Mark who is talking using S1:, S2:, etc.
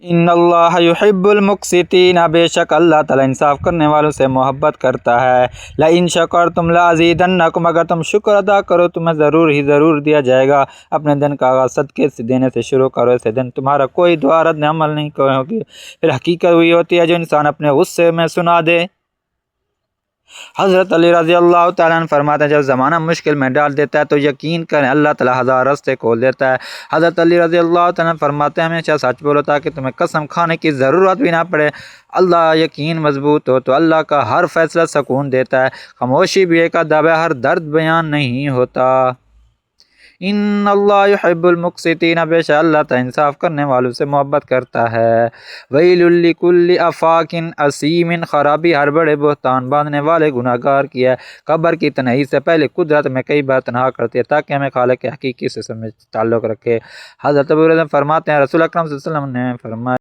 S1: ان اللہ یحب المقسطین، بے شک اللہ تعالیٰ انصاف کرنے والوں سے محبت کرتا ہے۔ لئن شکرتم لازیدنکم، اگر تم شکر ادا کرو تمہیں ضرور ہی ضرور دیا جائے گا۔ اپنے دن کا آغاز صدقے سے دینے سے شروع کرو، اسے دن تمہارا کوئی دعا رد عمل نہیں ہوگی۔ پھر حقیقت ہوئی ہوتی ہے جو انسان اپنے غصے میں سنا دے۔ حضرت علی رضی اللہ تعالیٰ عنہ فرماتے ہیں جب زمانہ مشکل میں ڈال دیتا ہے تو یقین کریں اللہ تعالیٰ ہزار راستے کھول دیتا ہے۔ حضرت علی رضی اللہ تعالیٰ عنہ فرماتے ہیں ہمیشہ سچ بولو تاکہ تمہیں قسم کھانے کی ضرورت بھی نہ پڑے۔ اللہ یقین مضبوط ہو تو اللہ کا ہر فیصلہ سکون دیتا ہے۔ خاموشی بھی ایک ادب ہے، ہر درد بیان نہیں ہوتا۔ ان اللہ یحب المقسطین، بے شک اللہ تعالیٰ انصاف کرنے والوں سے محبت کرتا ہے۔ ویل لکل افاک اثیم، خرابی ہر بڑے بہتان باندھنے والے گناہ گار کی ہے۔ قبر کی تنہائی سے پہلے قدرت میں کئی بار تنہا کرتی ہے تاکہ ہمیں خالق حقیقی سے تعلق رکھے۔ حضرت ابو ہریرہ فرماتے ہیں رسول اکرم صلی اللہ علیہ وسلم نے فرمایا